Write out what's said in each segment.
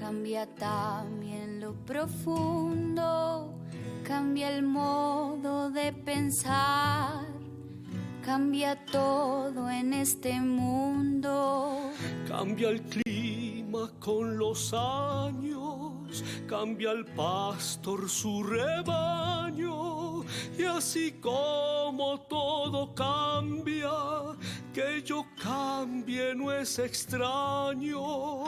cambia también lo profundo, cambia el modo de pensar, cambia todo en este mundo. Cambia el clima con los años, cambia el pastor su rebaño, y así como todo cambia, que yo cambie no es extraño.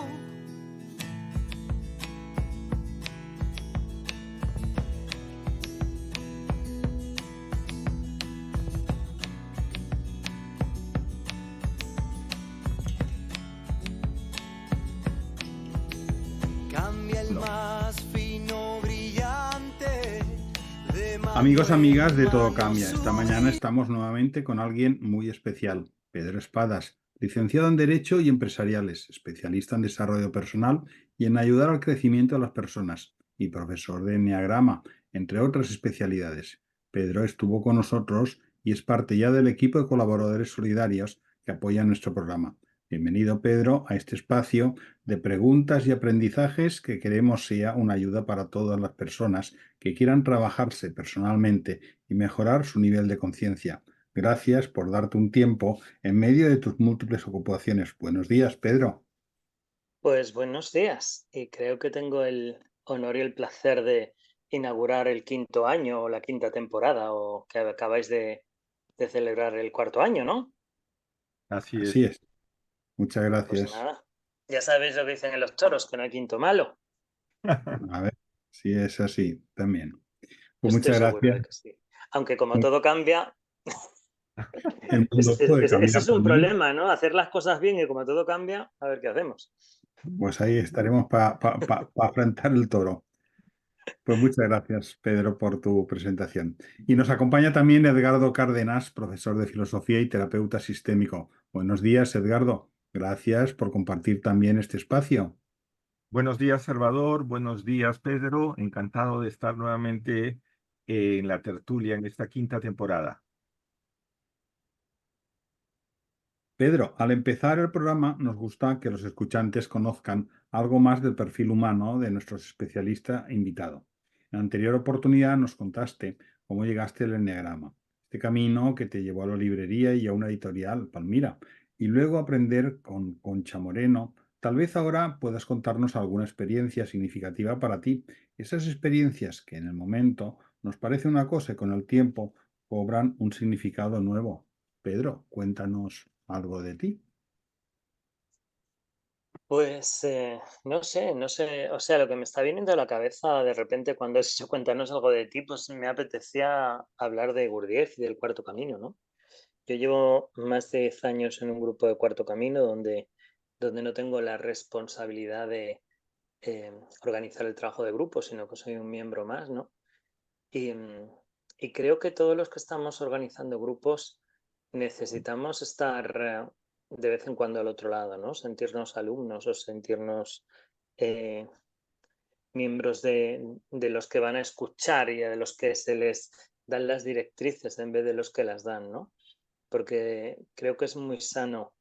Amigos, amigas de Todo Cambia, esta mañana estamos nuevamente con alguien muy especial, Pedro Espadas, licenciado en Derecho y Empresariales, especialista en desarrollo personal y en ayudar al crecimiento de las personas, y profesor de Enneagrama, entre otras especialidades. Pedro estuvo con nosotros y es parte ya del equipo de colaboradores solidarios que apoya nuestro programa. Bienvenido, Pedro, a este espacio de preguntas y aprendizajes que queremos sea una ayuda para todas las personas que quieran trabajarse personalmente y mejorar su nivel de conciencia. Gracias por darte un tiempo en medio de tus múltiples ocupaciones. Buenos días, Pedro. Pues buenos días, y creo que tengo el honor y el placer de inaugurar el 5.º año o la 5ª temporada, o que acabáis de celebrar el 4.º año, ¿no? Así es. Muchas Pues gracias. nada, ya sabéis lo que dicen en los toros, que no hay quinto malo. A ver, si es así también. Pues Estoy muchas seguro de gracias. que sí. Aunque como todo cambia, El mundo puede ese cambiar es un también. problema, ¿no? Hacer las cosas bien y como todo cambia, a ver qué hacemos. Pues ahí estaremos para afrontar el toro. Pues muchas gracias, Pedro, por tu presentación. Y nos acompaña también Edgardo Cárdenas, profesor de filosofía y terapeuta sistémico. Buenos días, Edgardo. Gracias por compartir también este espacio. Buenos días, Salvador. Buenos días, Pedro. Encantado de estar nuevamente en la tertulia en esta 5ª temporada. Pedro, al empezar el programa nos gusta que los escuchantes conozcan algo más del perfil humano de nuestro especialista invitado. En la anterior oportunidad nos contaste cómo llegaste al Enneagrama, este camino que te llevó a la librería y a una editorial, Palmira, y luego aprender con Concha Moreno. Tal vez ahora puedas contarnos alguna experiencia significativa para ti, esas experiencias que en el momento nos parece una cosa y con el tiempo cobran un significado nuevo. Pedro, cuéntanos algo de ti. Pues no sé, o sea, lo que me está viniendo a la cabeza de repente cuando has dicho cuéntanos algo de ti, pues me apetecía hablar de Gurdjieff y del Cuarto Camino, ¿no? Yo llevo más de 10 años en un grupo de Cuarto Camino donde no tengo la responsabilidad de organizar el trabajo de grupo, sino que soy un miembro más, ¿no? Y, y creo que todos los que estamos organizando grupos necesitamos estar de vez en cuando al otro lado, ¿no? Sentirnos alumnos o sentirnos eh, miembros de los que van a escuchar y de los que se les dan las directrices en vez de los que las dan, ¿no? Porque creo que es muy sano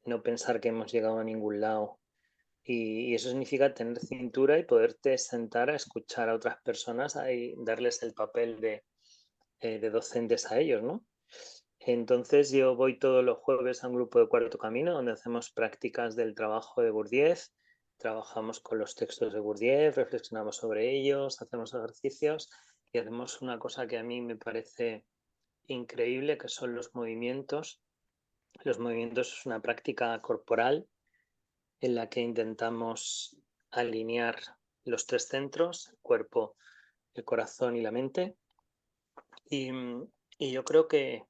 no pensar que hemos llegado a ningún lado. Y eso significa tener cintura y poderte sentar a escuchar a otras personas y darles el papel de docentes a ellos, ¿no? Entonces yo voy todos los jueves a un grupo de Cuarto Camino donde hacemos prácticas del trabajo de Gurdjieff, trabajamos con los textos de Gurdjieff, reflexionamos sobre ellos, hacemos ejercicios y hacemos una cosa que a mí me parece increíble, que son los movimientos. Los movimientos es una práctica corporal en la que intentamos alinear los tres centros, el cuerpo, el corazón y la mente. Y, y yo creo que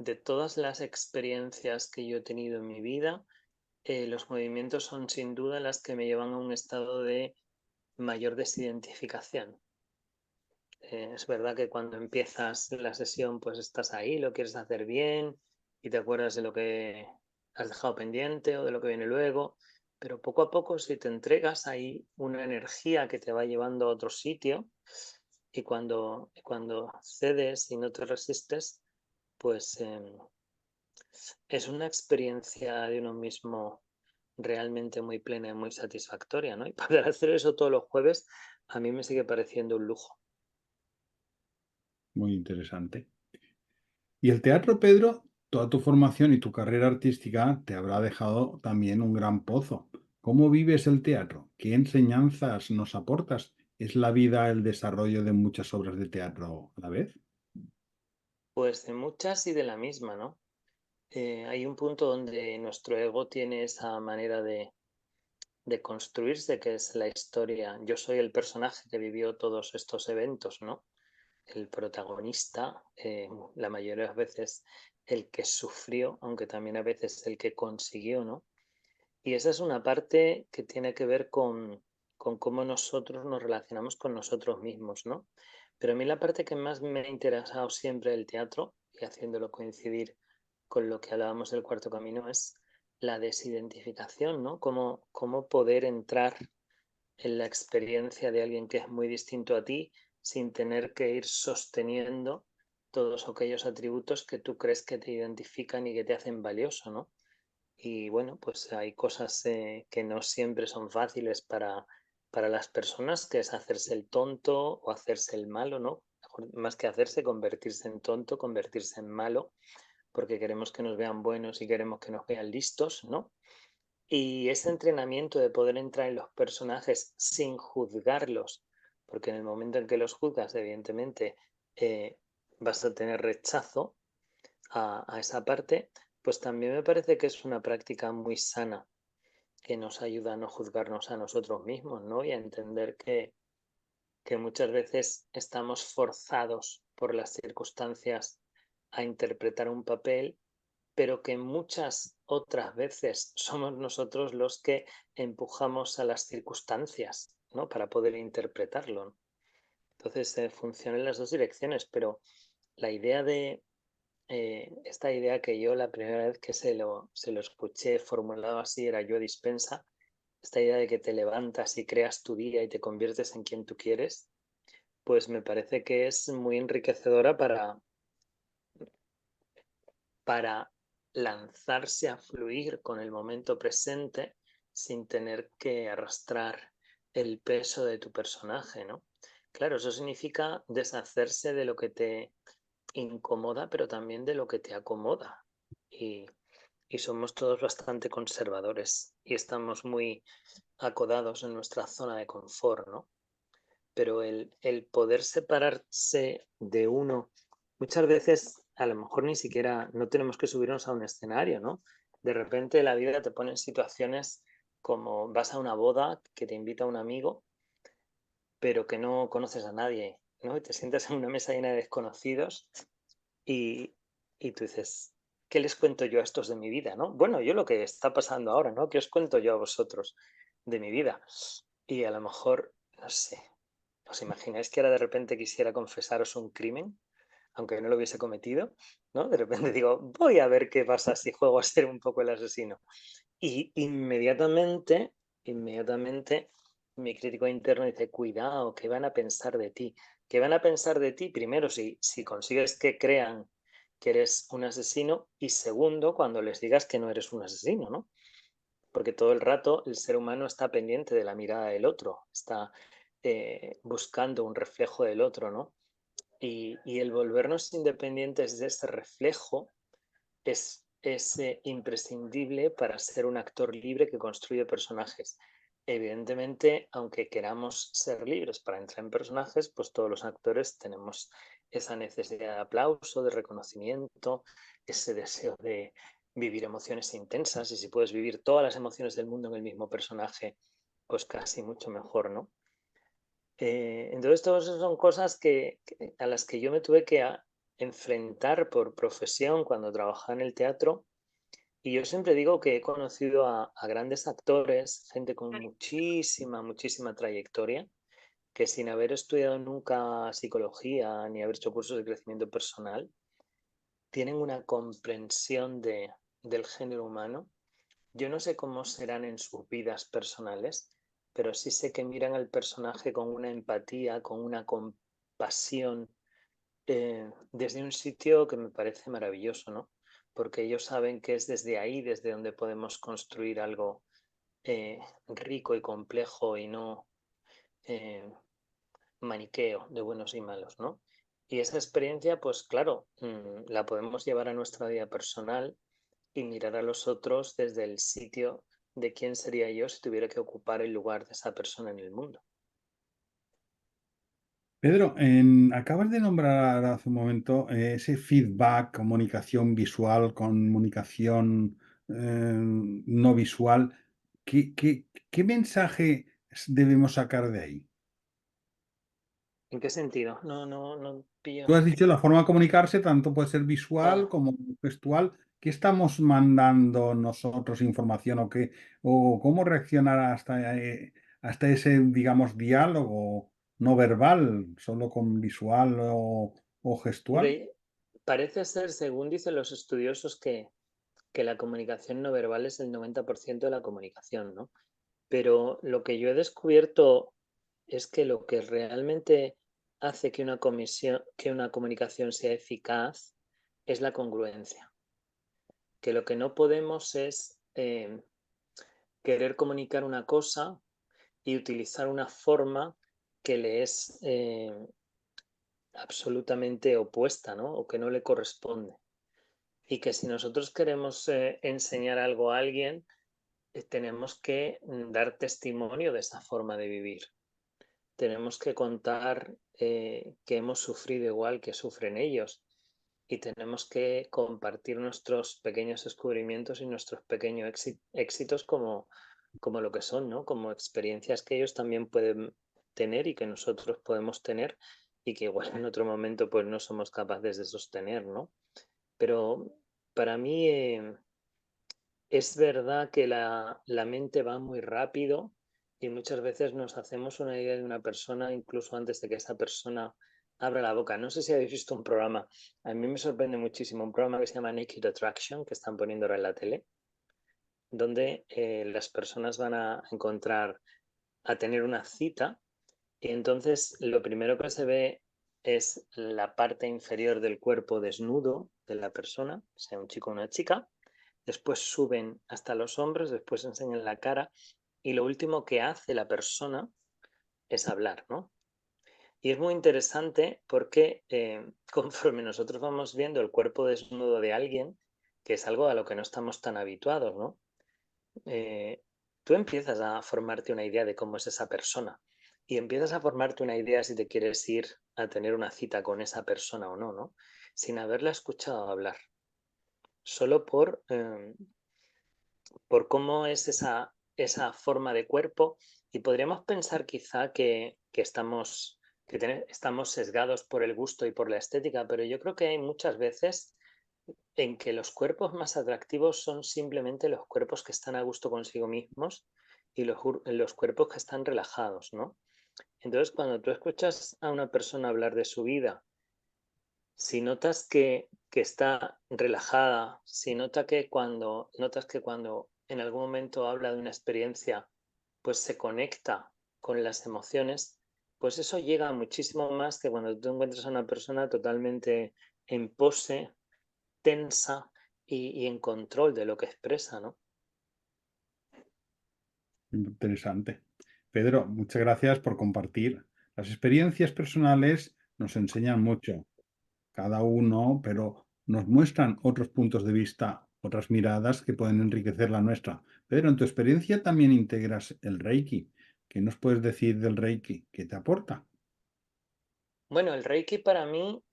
de todas las experiencias que yo he tenido en mi vida, los movimientos son sin duda las que me llevan a un estado de mayor desidentificación. Es verdad que cuando empiezas la sesión pues estás ahí, lo quieres hacer bien y te acuerdas de lo que has dejado pendiente o de lo que viene luego, pero poco a poco si te entregas hay una energía que te va llevando a otro sitio y cuando cedes y no te resistes, pues es una experiencia de uno mismo realmente muy plena y muy satisfactoria, ¿no? Y poder hacer eso todos los jueves a mí me sigue pareciendo un lujo. Muy interesante. Y el teatro, Pedro, toda tu formación y tu carrera artística te habrá dejado también un gran pozo. ¿Cómo vives el teatro? ¿Qué enseñanzas nos aportas? ¿Es la vida el desarrollo de muchas obras de teatro a la vez? Pues de muchas y de la misma, ¿no? Hay un punto donde nuestro ego tiene esa manera de construirse, que es la historia. Yo soy el personaje que vivió todos estos eventos, ¿no? El protagonista, la mayoría de las veces el que sufrió, aunque también a veces el que consiguió, ¿no? Y esa es una parte que tiene que ver con cómo nosotros nos relacionamos con nosotros mismos, ¿no? Pero a mí la parte que más me ha interesado siempre del teatro, y haciéndolo coincidir con lo que hablábamos del cuarto camino, es la desidentificación, ¿no? Cómo poder entrar en la experiencia de alguien que es muy distinto a ti sin tener que ir sosteniendo todos aquellos atributos que tú crees que te identifican y que te hacen valioso, ¿no? Y bueno, pues hay cosas que no siempre son fáciles para las personas, que es hacerse el tonto o hacerse el malo, ¿no? Más que hacerse, convertirse en tonto, convertirse en malo, porque queremos que nos vean buenos y queremos que nos vean listos, ¿no? Y ese entrenamiento de poder entrar en los personajes sin juzgarlos, porque en el momento en que los juzgas, evidentemente, vas a tener rechazo a esa parte, pues también me parece que es una práctica muy sana que nos ayuda a no juzgarnos a nosotros mismos, ¿no? Y a entender que muchas veces estamos forzados por las circunstancias a interpretar un papel, pero que muchas otras veces somos nosotros los que empujamos a las circunstancias, ¿no? Para poder interpretarlo, ¿no? Entonces, funciona en las dos direcciones, pero la idea de, esta idea que yo la primera vez que se lo escuché formulado así era Joe Dispensa, esta idea de que te levantas y creas tu día y te conviertes en quien tú quieres, pues me parece que es muy enriquecedora para lanzarse a fluir con el momento presente sin tener que arrastrar el peso de tu personaje, ¿no? Claro, eso significa deshacerse de lo que te incomoda, pero también de lo que te acomoda. Y, y somos todos bastante conservadores y estamos muy acodados en nuestra zona de confort, ¿no? Pero el poder separarse de uno, muchas veces a lo mejor ni siquiera no tenemos que subirnos a un escenario, ¿no? De repente la vida te pone en situaciones como vas a una boda que te invita un amigo, pero que no conoces a nadie, ¿no? Y te sientas en una mesa llena de desconocidos y, y tú dices, ¿qué les cuento yo a estos de mi vida, no? Bueno, yo lo que está pasando ahora, ¿no? ¿Qué os cuento yo a vosotros de mi vida? Y a lo mejor, no sé, ¿os imagináis que ahora de repente quisiera confesaros un crimen, aunque no lo hubiese cometido? ¿No? De repente digo, voy a ver qué pasa si juego a ser un poco el asesino. Y inmediatamente, mi crítico interno dice, cuidado, ¿qué van a pensar de ti? ¿Qué van a pensar de ti? Primero, si consigues que crean que eres un asesino y segundo, cuando les digas que no eres un asesino, ¿no? Porque todo el rato el ser humano está pendiente de la mirada del otro, está buscando un reflejo del otro, ¿no? Y el volvernos independientes de ese reflejo es imprescindible para ser un actor libre que construye personajes. Evidentemente, aunque queramos ser libres para entrar en personajes, pues todos los actores tenemos esa necesidad de aplauso, de reconocimiento, ese deseo de vivir emociones intensas y si puedes vivir todas las emociones del mundo en el mismo personaje, pues casi mucho mejor, ¿no? Entonces, todas esas son cosas a las que yo me tuve que enfrentar por profesión cuando trabajaba en el teatro. Y yo siempre digo que he conocido a grandes actores, gente con muchísima trayectoria, que sin haber estudiado nunca psicología ni haber hecho cursos de crecimiento personal, tienen una comprensión del género humano. Yo no sé cómo serán en sus vidas personales, pero sí sé que miran al personaje con una empatía, con una compasión, desde un sitio que me parece maravilloso, ¿no? Porque ellos saben que es desde ahí, desde donde podemos construir algo rico y complejo y no maniqueo de buenos y malos, ¿no? Y esa experiencia, pues claro, la podemos llevar a nuestra vida personal y mirar a los otros desde el sitio de quién sería yo si tuviera que ocupar el lugar de esa persona en el mundo. Pedro, acabas de nombrar hace un momento ese feedback, comunicación visual, comunicación no visual. ¿Qué mensaje debemos sacar de ahí? ¿En qué sentido? No pillo. Tú has dicho la forma de comunicarse, tanto puede ser visual Ah, como gestual. ¿Qué estamos mandando nosotros información o qué? ¿O cómo reaccionar hasta ese, digamos, diálogo no verbal, solo con visual o gestual? hombre, parece ser, según dicen los estudiosos, que la comunicación no verbal es el 90% de la comunicación, ¿no? Pero lo que yo he descubierto es que lo que realmente hace que una comunicación sea eficaz es la congruencia. Que lo que no podemos es querer comunicar una cosa y utilizar una forma que le es absolutamente opuesta, ¿no? O que no le corresponde. Y que si nosotros queremos enseñar algo a alguien, tenemos que dar testimonio de esa forma de vivir. Tenemos que contar que hemos sufrido igual que sufren ellos y tenemos que compartir nuestros pequeños descubrimientos y nuestros pequeños éxitos como lo que son, ¿no? Como experiencias que ellos también pueden tener y que nosotros podemos tener y que igual en otro momento pues no somos capaces de sostener, ¿no? Pero para mí es verdad que la mente va muy rápido y muchas veces nos hacemos una idea de una persona incluso antes de que esa persona abra la boca. No sé si habéis visto un programa, a mí me sorprende muchísimo, un programa que se llama Naked Attraction, que están poniendo ahora en la tele, donde las personas van a encontrar, a tener una cita y entonces lo primero que se ve es la parte inferior del cuerpo desnudo de la persona, sea un chico o una chica. Después suben hasta los hombros, después enseñan la cara y lo último que hace la persona es hablar, ¿no? Y es muy interesante porque conforme nosotros vamos viendo el cuerpo desnudo de alguien, que es algo a lo que no estamos tan habituados, ¿no? Tú empiezas a formarte una idea de cómo es esa persona y empiezas a formarte una idea si te quieres ir a tener una cita con esa persona o no, ¿no? Sin haberla escuchado hablar, solo por cómo es esa forma de cuerpo y podríamos pensar quizá que estamos sesgados por el gusto y por la estética, pero yo creo que hay muchas veces en que los cuerpos más atractivos son simplemente los cuerpos que están a gusto consigo mismos y los cuerpos que están relajados, ¿no? Entonces, cuando tú escuchas a una persona hablar de su vida, si notas que está relajada, si notas que cuando en algún momento habla de una experiencia, pues se conecta con las emociones, pues eso llega muchísimo más que cuando tú encuentras a una persona totalmente en pose, tensa y en control de lo que expresa, ¿no? Interesante. Pedro, muchas gracias por compartir. Las experiencias personales nos enseñan mucho, cada uno, pero nos muestran otros puntos de vista, otras miradas que pueden enriquecer la nuestra. Pedro, en tu experiencia también integras el Reiki. ¿Qué nos puedes decir del Reiki? ¿Qué te aporta? Bueno, el Reiki para mí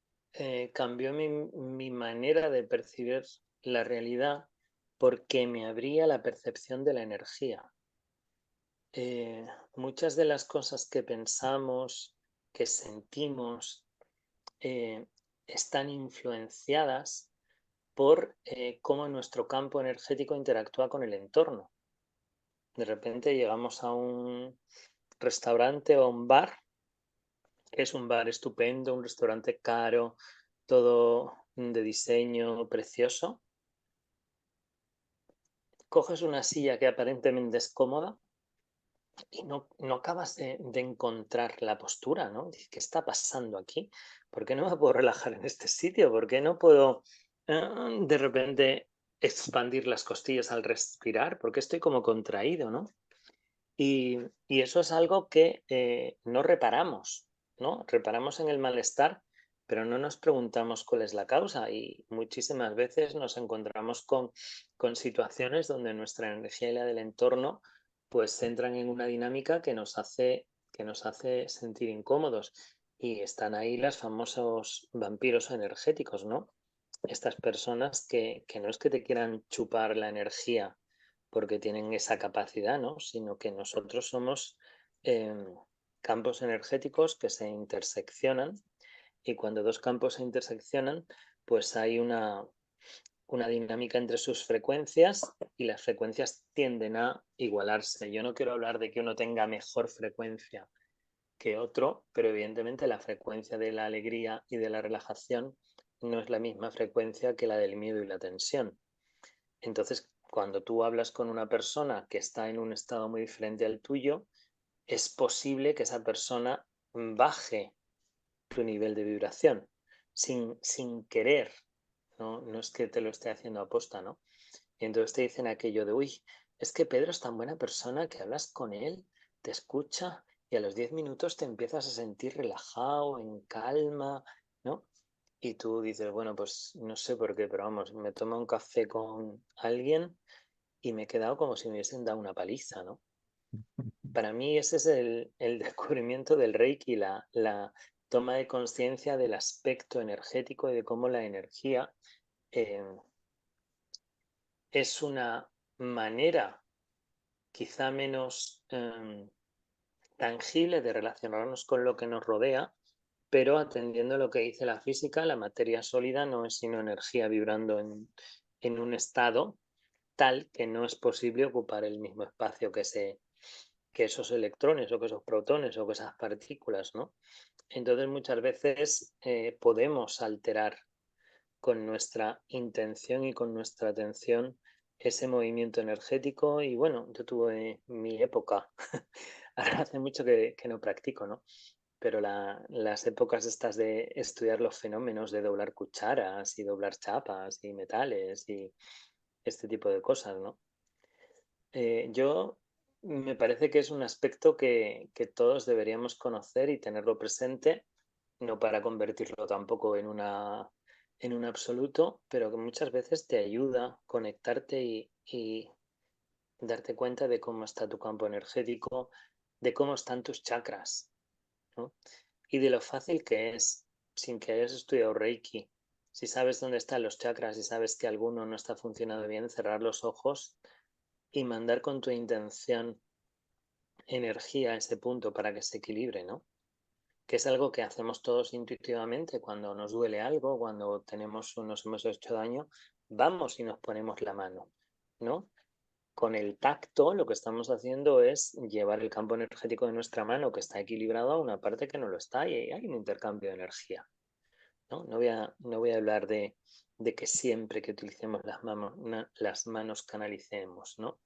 cambió mi manera de percibir la realidad porque me abría la percepción de la energía. Eh, Muchas de las cosas que pensamos, que sentimos, eh, están influenciadas por cómo nuestro campo energético interactúa con el entorno. De repente llegamos a un restaurante o a un bar, que es un bar estupendo, un restaurante caro, todo de diseño precioso. Coges una silla que aparentemente es cómoda y no acabas de encontrar la postura, ¿no? Dices, ¿qué está pasando aquí? ¿Por qué no me puedo relajar en este sitio? ¿Por qué no puedo de repente expandir las costillas al respirar, porque estoy como contraído, ¿no? Y eso es algo que no reparamos, ¿no? Reparamos en el malestar, pero no nos preguntamos cuál es la causa y muchísimas veces nos encontramos con situaciones donde nuestra energía y la del entorno pues entran en una dinámica que nos hace sentir incómodos y están ahí los famosos vampiros energéticos, ¿no? Estas personas que no es que te quieran chupar la energía porque tienen esa capacidad, ¿no? Sino que nosotros somos campos energéticos que se interseccionan y cuando dos campos se interseccionan, pues hay una dinámica entre sus frecuencias y las frecuencias tienden a igualarse. Yo no quiero hablar de que uno tenga mejor frecuencia que otro, pero evidentemente la frecuencia de la alegría y de la relajación no es la misma frecuencia que la del miedo y la tensión. Entonces, cuando tú hablas con una persona que está en un estado muy diferente al tuyo, es posible que esa persona baje tu nivel de vibración sin querer, ¿no? No es que te lo esté haciendo a posta, ¿no? Y entonces te dicen aquello de, uy, es que Pedro es tan buena persona que hablas con él, te escucha y a los 10 minutos te empiezas a sentir relajado, en calma, ¿no? Y tú dices, bueno, pues no sé por qué, pero vamos, me tomo un café con alguien y me he quedado como si me hubiesen dado una paliza, ¿no? Para mí ese es el descubrimiento del Reiki, la toma de conciencia del aspecto energético y de cómo la energía eh, es una manera quizá menos tangible de relacionarnos con lo que nos rodea, pero atendiendo a lo que dice la física, la materia sólida no es sino energía vibrando en un estado tal que no es posible ocupar el mismo espacio que esos electrones o que esos protones o que esas partículas, ¿no? Entonces muchas veces podemos alterar con nuestra intención y con nuestra atención ese movimiento energético y bueno, yo tuve mi época, ahora hace mucho que no practico, ¿no? Pero las épocas estas de estudiar los fenómenos de doblar cucharas y doblar chapas y metales y este tipo de cosas, ¿no? Yo me parece que es un aspecto que todos deberíamos conocer y tenerlo presente, no para convertirlo tampoco en un absoluto, pero que muchas veces te ayuda a conectarte y darte cuenta de cómo está tu campo energético, de cómo están tus chakras, ¿no? Y de lo fácil que es, sin que hayas estudiado Reiki, si sabes dónde están los chakras y sabes que alguno no está funcionando bien, cerrar los ojos y mandar con tu intención energía a ese punto para que se equilibre, ¿no? Que es algo que hacemos todos intuitivamente cuando nos duele algo, cuando nos hemos hecho daño, vamos y nos ponemos la mano, ¿no? Con el tacto lo que estamos haciendo es llevar el campo energético de nuestra mano que está equilibrado a una parte que no lo está y hay un intercambio de energía, ¿no? No voy a hablar de que siempre que utilicemos las manos canalicemos, ¿no?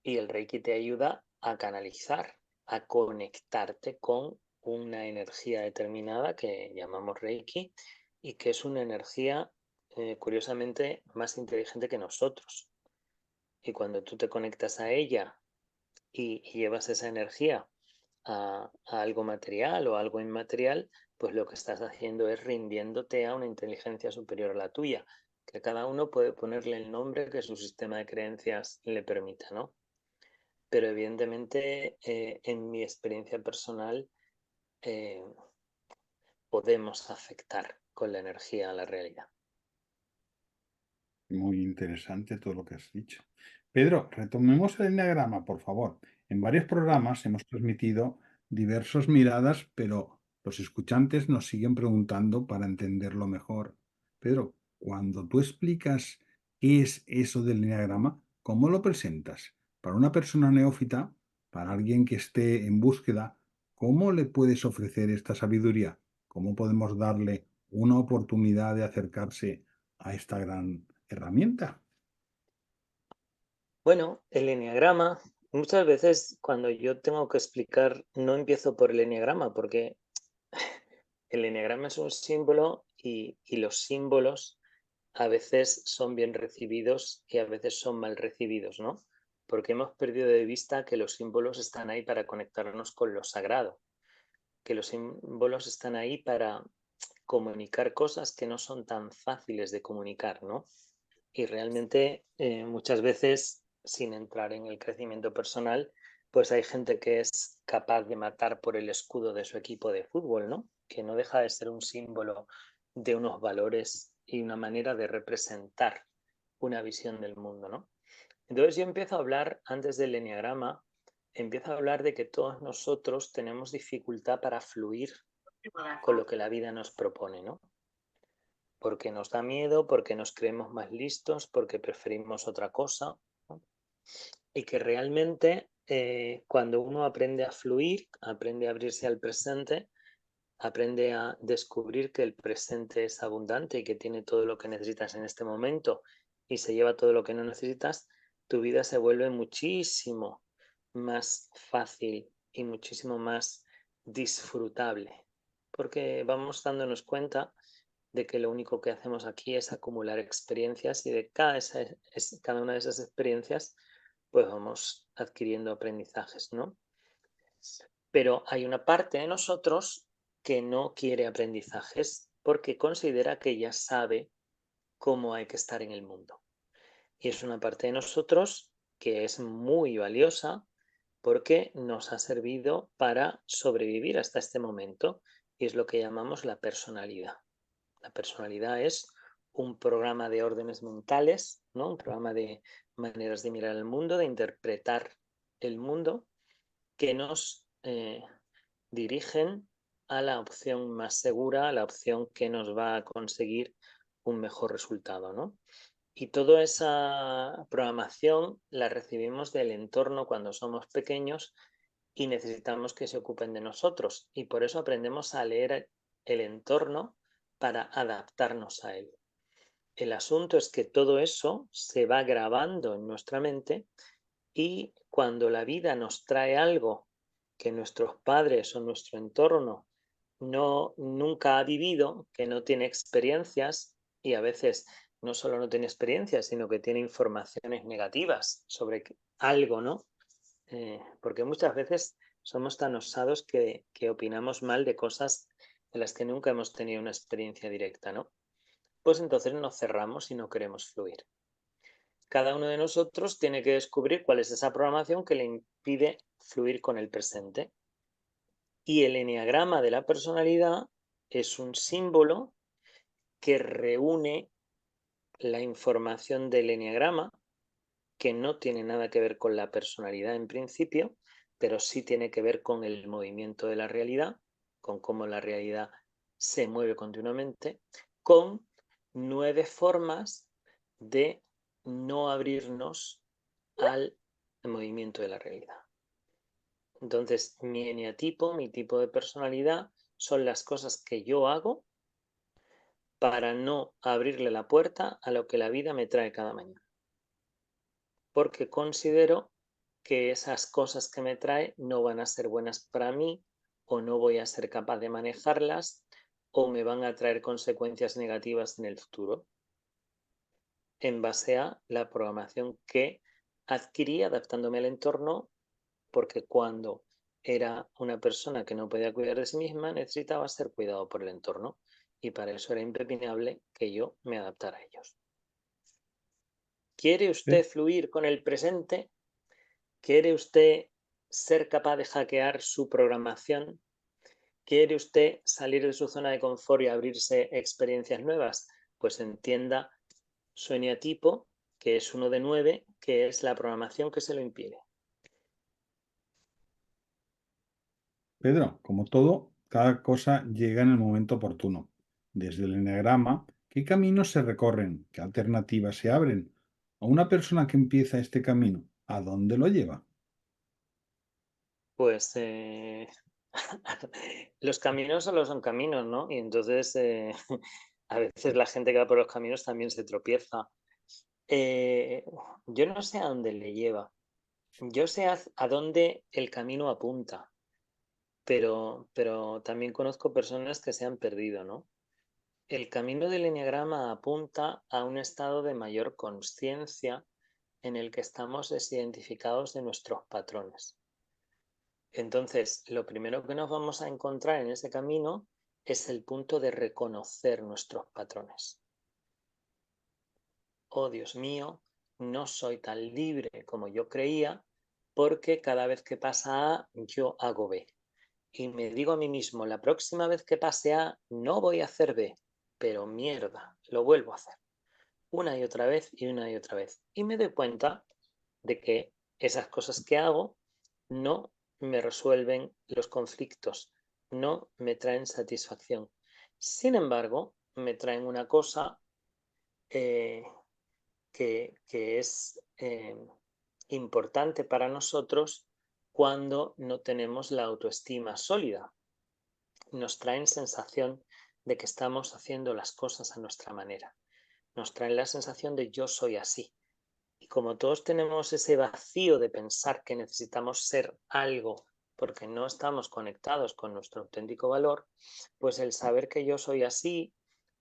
Y el Reiki te ayuda a canalizar, a conectarte con una energía determinada que llamamos Reiki y que es una energía curiosamente más inteligente que nosotros. Y cuando tú te conectas a ella y llevas esa energía a algo material o algo inmaterial, pues lo que estás haciendo es rindiéndote a una inteligencia superior a la tuya, que cada uno puede ponerle el nombre que su sistema de creencias le permita, ¿no? Pero evidentemente en mi experiencia personal eh, podemos afectar con la energía a la realidad. Muy interesante todo lo que has dicho. Pedro, retomemos el enneagrama, por favor. En varios programas hemos transmitido diversas miradas, pero los escuchantes nos siguen preguntando para entenderlo mejor. Pedro, cuando tú explicas qué es eso del enneagrama, ¿cómo lo presentas? Para una persona neófita, para alguien que esté en búsqueda, ¿cómo le puedes ofrecer esta sabiduría? ¿Cómo podemos darle una oportunidad de acercarse a esta gran herramienta? Bueno, el eneagrama, muchas veces cuando yo tengo que explicar, no empiezo por el eneagrama, porque el eneagrama es un símbolo y los símbolos a veces son bien recibidos y a veces son mal recibidos, ¿no? Porque hemos perdido de vista que los símbolos están ahí para conectarnos con lo sagrado, que los símbolos están ahí para comunicar cosas que no son tan fáciles de comunicar, ¿no? Y realmente muchas veces, sin entrar en el crecimiento personal, pues hay gente que es capaz de matar por el escudo de su equipo de fútbol, ¿no? Que no deja de ser un símbolo de unos valores y una manera de representar una visión del mundo, ¿no? Entonces yo empiezo a hablar, antes del eneagrama, empiezo a hablar de que todos nosotros tenemos dificultad para fluir con lo que la vida nos propone, ¿no? Porque nos da miedo, porque nos creemos más listos, porque preferimos otra cosa, ¿no? Y que realmente cuando uno aprende a fluir, aprende a abrirse al presente, aprende a descubrir que el presente es abundante y que tiene todo lo que necesitas en este momento y se lleva todo lo que no necesitas, tu vida se vuelve muchísimo más fácil y muchísimo más disfrutable, porque vamos dándonos cuenta de que lo único que hacemos aquí es acumular experiencias y de cada una de esas experiencias pues vamos adquiriendo aprendizajes, ¿no? Pero hay una parte de nosotros que no quiere aprendizajes porque considera que ya sabe cómo hay que estar en el mundo. Y es una parte de nosotros que es muy valiosa porque nos ha servido para sobrevivir hasta este momento y es lo que llamamos la personalidad. La personalidad es un programa de órdenes mentales, ¿no? Un programa de maneras de mirar el mundo, de interpretar el mundo que nos dirigen a la opción más segura, a la opción que nos va a conseguir un mejor resultado, ¿no? Y toda esa programación la recibimos del entorno cuando somos pequeños y necesitamos que se ocupen de nosotros. Y por eso aprendemos a leer el entorno para adaptarnos a él. El asunto es que todo eso se va grabando en nuestra mente y cuando la vida nos trae algo que nuestros padres o nuestro entorno nunca ha vivido, que no tiene experiencias y a veces no solo no tiene experiencias, sino que tiene informaciones negativas sobre algo, ¿no? Porque muchas veces somos tan osados que opinamos mal de cosas de las que nunca hemos tenido una experiencia directa, ¿no? Pues entonces nos cerramos y no queremos fluir. Cada uno de nosotros tiene que descubrir cuál es esa programación que le impide fluir con el presente. Y el eneagrama de la personalidad es un símbolo que reúne la información del eneagrama, que no tiene nada que ver con la personalidad en principio, pero sí tiene que ver con el movimiento de la realidad, con cómo la realidad se mueve continuamente, con 9 formas de no abrirnos al movimiento de la realidad. Entonces, mi eneatipo, mi tipo de personalidad, son las cosas que yo hago para no abrirle la puerta a lo que la vida me trae cada mañana. Porque considero que esas cosas que me trae no van a ser buenas para mí o no voy a ser capaz de manejarlas o me van a traer consecuencias negativas en el futuro en base a la programación que adquirí adaptándome al entorno, porque cuando era una persona que no podía cuidar de sí misma necesitaba ser cuidado por el entorno y para eso era impepinable que yo me adaptara a ellos. ¿Quiere usted fluir con el presente? ¿Quiere usted ser capaz de hackear su programación? ¿Quiere usted salir de su zona de confort y abrirse experiencias nuevas? Pues entienda su eneatipo, que es uno de 9, que es la programación que se lo impide. Pedro, como todo, cada cosa llega en el momento oportuno. Desde el eneagrama, ¿qué caminos se recorren? ¿Qué alternativas se abren? A una persona que empieza este camino, ¿a dónde lo lleva? Pues los caminos solo son caminos, ¿no? Y entonces a veces la gente que va por los caminos también se tropieza. Yo no sé a dónde le lleva. Yo sé a dónde el camino apunta, pero también conozco personas que se han perdido, ¿no? El camino del eneagrama apunta a un estado de mayor consciencia en el que estamos desidentificados de nuestros patrones. Entonces, lo primero que nos vamos a encontrar en ese camino es el punto de reconocer nuestros patrones. Oh, Dios mío, no soy tan libre como yo creía, porque cada vez que pasa A, yo hago B. Y me digo a mí mismo, la próxima vez que pase A, no voy a hacer B, pero mierda, lo vuelvo a hacer. Una y otra vez y una y otra vez. Y me doy cuenta de que esas cosas que hago no me resuelven los conflictos, no me traen satisfacción. Sin embargo, me traen una cosa que es importante para nosotros cuando no tenemos la autoestima sólida. Nos traen sensación de que estamos haciendo las cosas a nuestra manera. Nos traen la sensación de yo soy así. Y como todos tenemos ese vacío de pensar que necesitamos ser algo porque no estamos conectados con nuestro auténtico valor, pues el saber que yo soy así,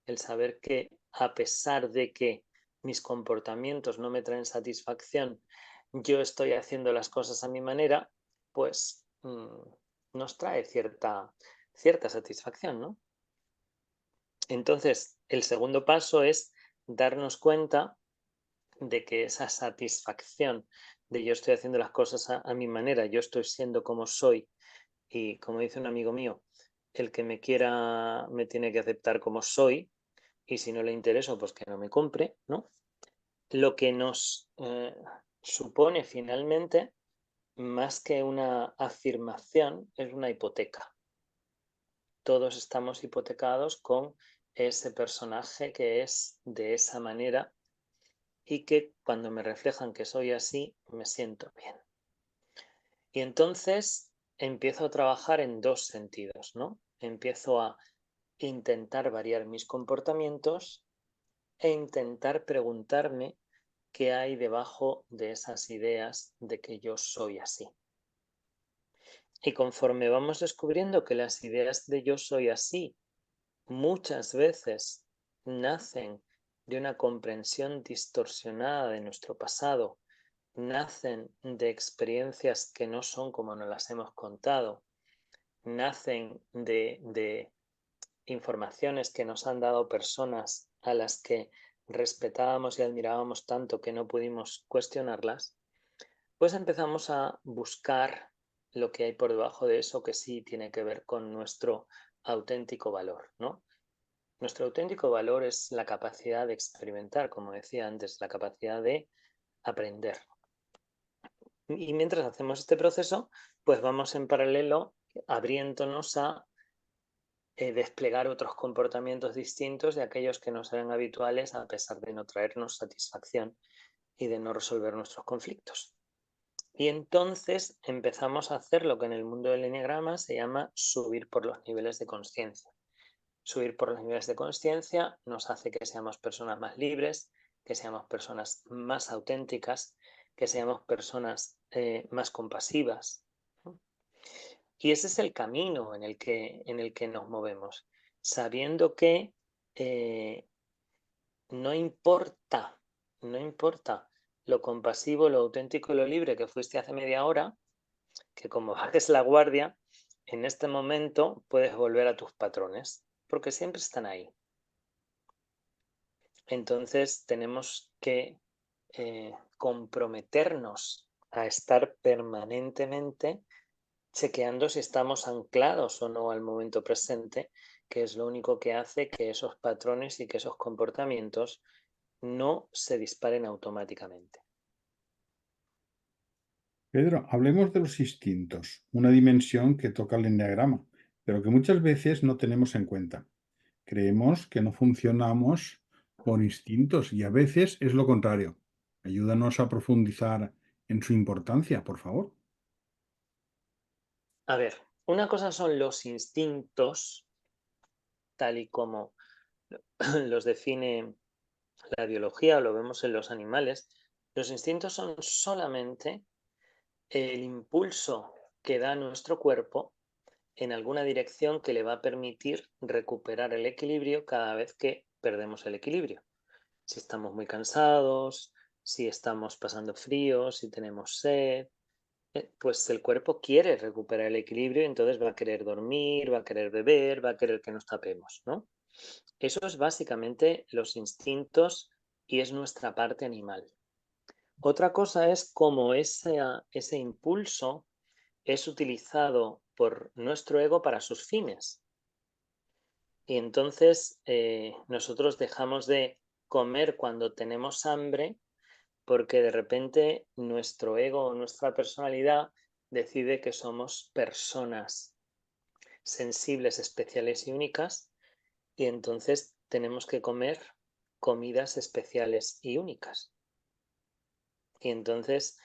el saber que a pesar de que mis comportamientos no me traen satisfacción, yo estoy haciendo las cosas a mi manera, pues nos trae cierta satisfacción, ¿no? Entonces, el segundo paso es darnos cuenta de que esa satisfacción de yo estoy haciendo las cosas a mi manera, yo estoy siendo como soy, y como dice un amigo mío, el que me quiera me tiene que aceptar como soy, y si no le intereso, pues que no me compre, ¿no? Lo que nos supone finalmente, más que una afirmación, es una hipoteca. Todos estamos hipotecados con ese personaje que es de esa manera y que cuando me reflejan que soy así, me siento bien. Y entonces empiezo a trabajar en dos sentidos, ¿no? Empiezo a intentar variar mis comportamientos e intentar preguntarme qué hay debajo de esas ideas de que yo soy así. Y conforme vamos descubriendo que las ideas de yo soy así muchas veces nacen de una comprensión distorsionada de nuestro pasado, nacen de experiencias que no son como nos las hemos contado, nacen de informaciones que nos han dado personas a las que respetábamos y admirábamos tanto que no pudimos cuestionarlas, pues empezamos a buscar lo que hay por debajo de eso que sí tiene que ver con nuestro auténtico valor, ¿no? Nuestro auténtico valor es la capacidad de experimentar, como decía antes, la capacidad de aprender. Y mientras hacemos este proceso, pues vamos en paralelo abriéndonos a desplegar otros comportamientos distintos de aquellos que nos eran habituales a pesar de no traernos satisfacción y de no resolver nuestros conflictos. Y entonces empezamos a hacer lo que en el mundo del eneagrama se llama subir por los niveles de consciencia. Subir por los niveles de consciencia nos hace que seamos personas más libres, que seamos personas más auténticas, que seamos personas más compasivas. Y ese es el camino en el que nos movemos, sabiendo que no importa lo compasivo, lo auténtico y lo libre que fuiste hace media hora, que como bajes la guardia, en este momento puedes volver a tus patrones, porque siempre están ahí. Entonces tenemos que comprometernos a estar permanentemente chequeando si estamos anclados o no al momento presente, que es lo único que hace que esos patrones y que esos comportamientos no se disparen automáticamente. Pedro, hablemos de los instintos, una dimensión que toca el enneagrama, pero que muchas veces no tenemos en cuenta. Creemos que no funcionamos por instintos y a veces es lo contrario. Ayúdanos a profundizar en su importancia, por favor. A ver, una cosa son los instintos, tal y como los define la biología o lo vemos en los animales. Los instintos son solamente el impulso que da nuestro cuerpo en alguna dirección que le va a permitir recuperar el equilibrio cada vez que perdemos el equilibrio. Si estamos muy cansados, si estamos pasando frío, si tenemos sed, pues el cuerpo quiere recuperar el equilibrio y entonces va a querer dormir, va a querer beber, va a querer que nos tapemos, ¿no? Eso es básicamente los instintos y es nuestra parte animal. Otra cosa es cómo ese impulso es utilizado por nuestro ego para sus fines. Y entonces nosotros dejamos de comer cuando tenemos hambre porque de repente nuestro ego o nuestra personalidad decide que somos personas sensibles, especiales y únicas, y entonces tenemos que comer comidas especiales y únicas. Y entonces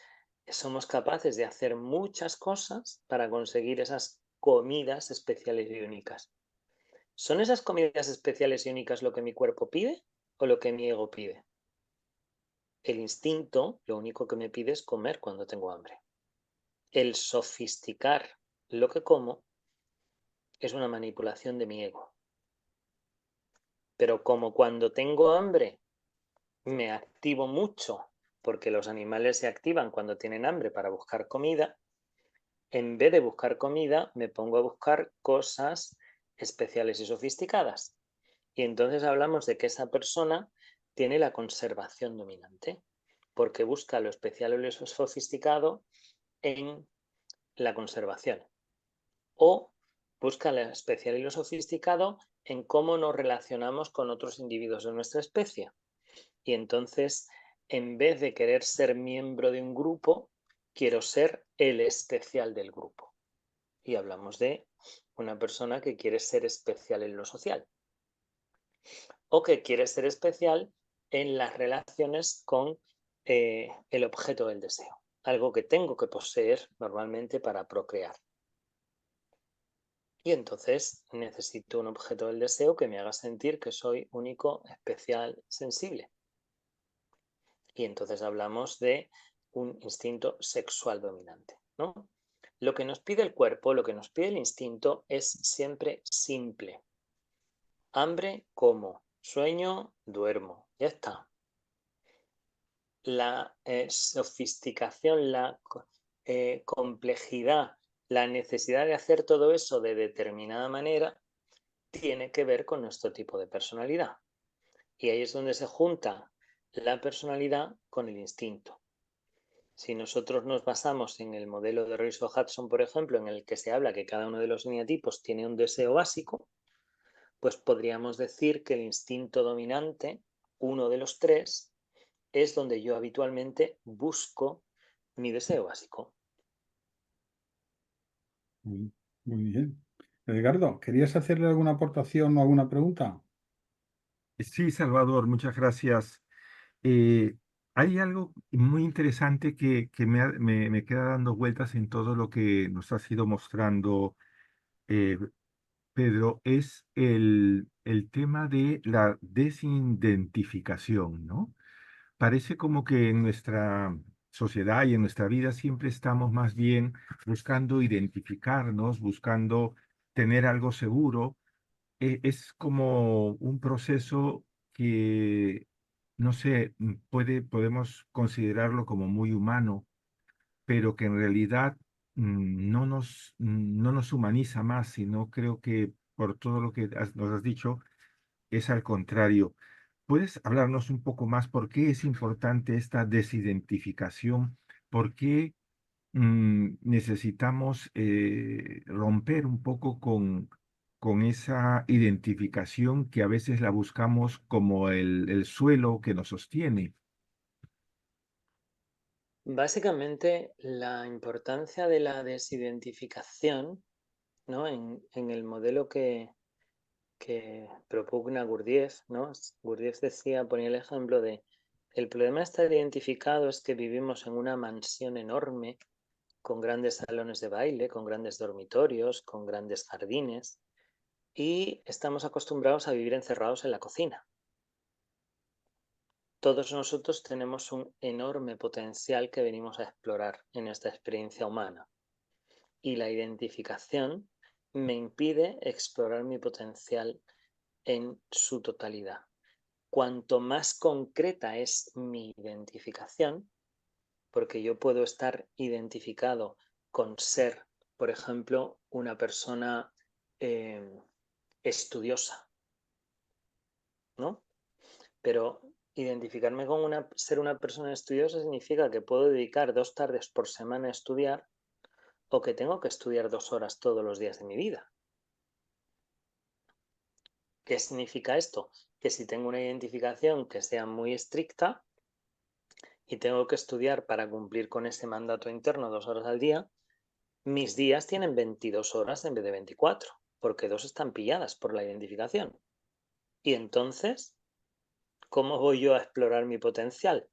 somos capaces de hacer muchas cosas para conseguir esas comidas especiales y únicas. ¿Son esas comidas especiales y únicas lo que mi cuerpo pide o lo que mi ego pide? El instinto lo único que me pide es comer cuando tengo hambre. El sofisticar lo que como es una manipulación de mi ego. Pero como cuando tengo hambre me activo mucho, porque los animales se activan cuando tienen hambre para buscar comida, en vez de buscar comida me pongo a buscar cosas especiales y sofisticadas. Y entonces hablamos de que esa persona tiene la conservación dominante, porque busca lo especial o lo sofisticado en la conservación. O busca lo especial y lo sofisticado en cómo nos relacionamos con otros individuos de nuestra especie. Y entonces, en vez de querer ser miembro de un grupo, quiero ser el especial del grupo. Y hablamos de una persona que quiere ser especial en lo social. O que quiere ser especial en las relaciones con el objeto del deseo. Algo que tengo que poseer normalmente para procrear. Y entonces necesito un objeto del deseo que me haga sentir que soy único, especial, sensible. Y entonces hablamos de un instinto sexual dominante, ¿no? Lo que nos pide el cuerpo, lo que nos pide el instinto es siempre simple. Hambre, como. Sueño, duermo. Ya está. La sofisticación, la complejidad, la necesidad de hacer todo eso de determinada manera tiene que ver con nuestro tipo de personalidad. Y ahí es donde se junta la personalidad con el instinto. Si nosotros nos basamos en el modelo de Royce Hudson, por ejemplo, en el que se habla que cada uno de los eneatipos tiene un deseo básico, pues podríamos decir que el instinto dominante, uno de los tres, es donde yo habitualmente busco mi deseo básico. Muy bien. Edgardo, ¿querías hacerle alguna aportación o alguna pregunta? Sí, Salvador, muchas gracias. Eh, Hay algo muy interesante que me queda dando vueltas en todo lo que nos has ido mostrando, eh, Pedro, es el tema de la desidentificación, ¿no? Parece como que en nuestra sociedad y en nuestra vida siempre estamos más bien buscando identificarnos, buscando tener algo seguro. Es como un proceso que, no sé, podemos considerarlo como muy humano, pero que en realidad no nos humaniza más, sino creo que por todo lo que nos has dicho, es al contrario. ¿Puedes hablarnos un poco más por qué es importante esta desidentificación? ¿Por qué necesitamos romper un poco con esa identificación que a veces la buscamos como el suelo que nos sostiene? Básicamente, la importancia de la desidentificación, ¿no? En el modelo que propugna Gurdjieff, ¿no? Gurdjieff decía, ponía el ejemplo de, el problema está identificado es que vivimos en una mansión enorme, con grandes salones de baile, con grandes dormitorios, con grandes jardines, y estamos acostumbrados a vivir encerrados en la cocina. Todos nosotros tenemos un enorme potencial que venimos a explorar en esta experiencia humana. Y la identificación me impide explorar mi potencial en su totalidad. Cuanto más concreta es mi identificación, porque yo puedo estar identificado con ser, por ejemplo, una persona estudiosa, ¿no? Pero identificarme con ser una persona estudiosa significa que puedo dedicar 2 tardes por semana a estudiar o que tengo que estudiar 2 horas todos los días de mi vida. ¿Qué significa esto? Que si tengo una identificación que sea muy estricta y tengo que estudiar para cumplir con ese mandato interno 2 horas al día, mis días tienen 22 horas en vez de 24, porque 2 están pilladas por la identificación. Y entonces, ¿cómo voy yo a explorar mi potencial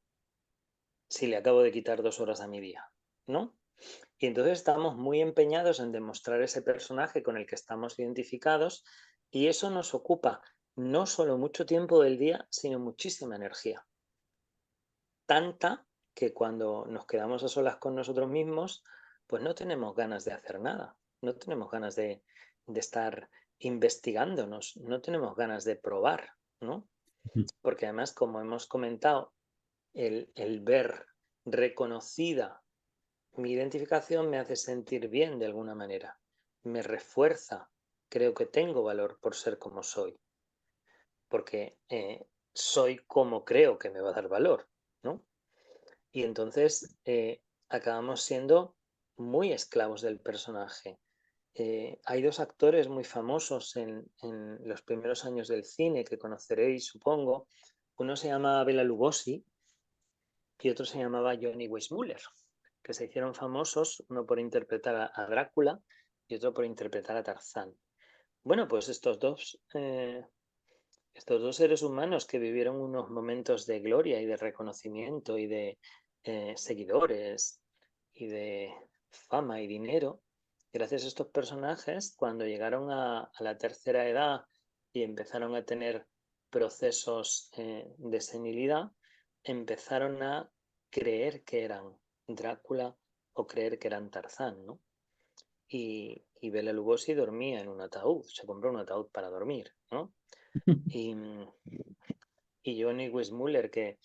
si le acabo de quitar 2 horas a mi día? ¿No? Y entonces estamos muy empeñados en demostrar ese personaje con el que estamos identificados y eso nos ocupa no solo mucho tiempo del día, sino muchísima energía. Tanta que cuando nos quedamos a solas con nosotros mismos, pues no tenemos ganas de hacer nada, no tenemos ganas de estar investigándonos, no tenemos ganas de probar, ¿no? Porque además, como hemos comentado, el ver reconocida mi identificación me hace sentir bien de alguna manera, me refuerza, creo que tengo valor por ser como soy, porque soy como creo que me va a dar valor, ¿no? Y entonces acabamos siendo muy esclavos del personaje. Hay 2 actores muy famosos en los primeros años del cine que conoceréis, supongo. Uno se llama Bela Lugosi y otro se llamaba Johnny Weissmuller, que se hicieron famosos, uno por interpretar a Drácula y otro por interpretar a Tarzán. Bueno, pues estos dos seres humanos que vivieron unos momentos de gloria y de reconocimiento y de seguidores y de fama y dinero, gracias a estos personajes, cuando llegaron a la tercera edad y empezaron a tener procesos de senilidad, empezaron a creer que eran Drácula o creer que eran Tarzán, ¿no? Y Bela Lugosi dormía en un ataúd, se compró un ataúd para dormir, ¿no? Y Johnny Weissmuller, que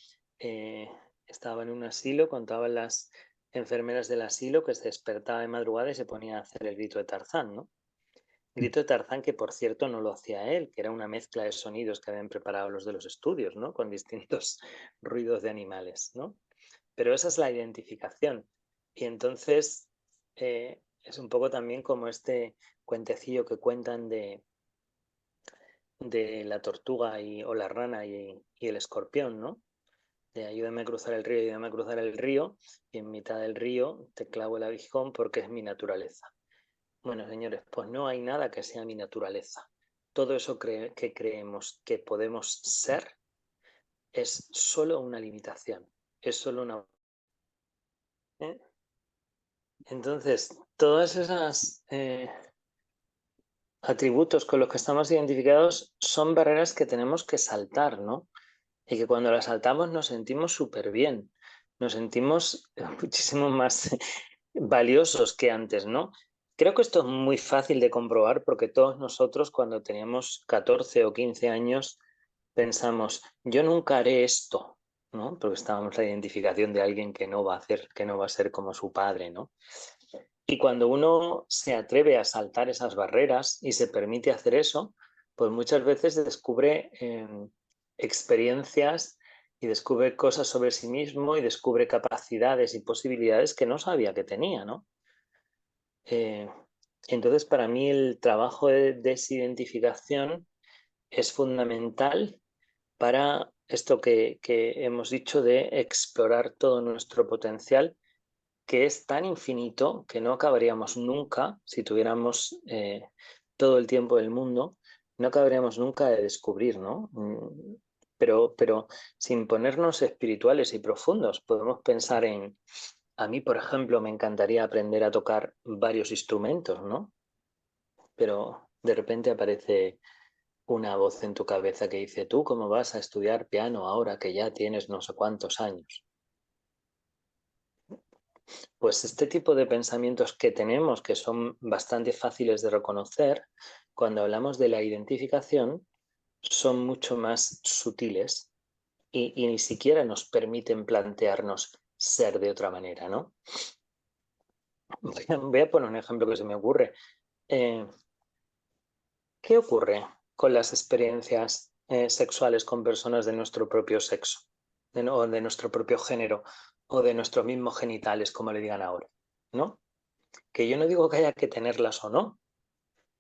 estaba en un asilo, contaban las enfermeras del asilo que se despertaba de madrugada y se ponía a hacer el grito de Tarzán, ¿no? Grito de Tarzán que, por cierto, no lo hacía él, que era una mezcla de sonidos que habían preparado los de los estudios, ¿no? Con distintos ruidos de animales, ¿no? Pero esa es la identificación. Y entonces es un poco también como este cuentecillo que cuentan de la tortuga o la rana y el escorpión, ¿no? De ayúdame a cruzar el río, ayúdame a cruzar el río, y en mitad del río te clavo el aguijón porque es mi naturaleza. Bueno, señores, pues no hay nada que sea mi naturaleza. Todo eso que creemos que podemos ser es solo una limitación, es solo una... ¿eh? Entonces, todas esas atributos con los que estamos identificados son barreras que tenemos que saltar, ¿no? Y que cuando las saltamos nos sentimos súper bien, nos sentimos muchísimo más valiosos que antes, ¿no? Creo que esto es muy fácil de comprobar porque todos nosotros cuando teníamos 14 o 15 años pensamos, yo nunca haré esto, ¿no? Porque estábamos la identificación de alguien que no va a hacer, que no va a ser como su padre, ¿no? Y cuando uno se atreve a saltar esas barreras y se permite hacer eso, pues muchas veces descubre experiencias y descubre cosas sobre sí mismo y descubre capacidades y posibilidades que no sabía que tenía, ¿no? Entonces, para mí el trabajo de desidentificación es fundamental para esto que hemos dicho de explorar todo nuestro potencial, que es tan infinito que no acabaríamos nunca, si tuviéramos todo el tiempo del mundo, no acabaríamos nunca de descubrir, ¿no? Pero sin ponernos espirituales y profundos, podemos pensar en, a mí, por ejemplo, me encantaría aprender a tocar varios instrumentos, ¿no? Pero de repente aparece una voz en tu cabeza que dice, ¿tú cómo vas a estudiar piano ahora que ya tienes no sé cuántos años? Pues este tipo de pensamientos que tenemos, que son bastante fáciles de reconocer, cuando hablamos de la identificación, son mucho más sutiles y ni siquiera nos permiten plantearnos ser de otra manera, ¿no? Voy a poner un ejemplo que se me ocurre. Eh, ¿Qué ocurre con las experiencias sexuales con personas de nuestro propio sexo, o de nuestro propio género, o de nuestros mismos genitales, como le digan ahora, ¿no? Que yo no digo que haya que tenerlas o no,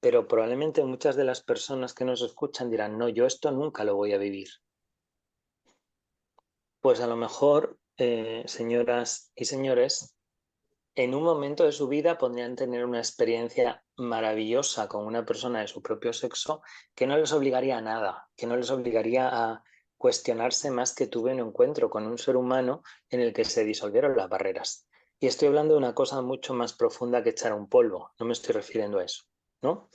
pero probablemente muchas de las personas que nos escuchan dirán, no, yo esto nunca lo voy a vivir. Pues a lo mejor, señoras y señores, en un momento de su vida podrían tener una experiencia maravillosa con una persona de su propio sexo que no les obligaría a nada, que no les obligaría a cuestionarse más que tuve un encuentro con un ser humano en el que se disolvieron las barreras. Y estoy hablando de una cosa mucho más profunda que echar un polvo, no me estoy refiriendo a eso, ¿no?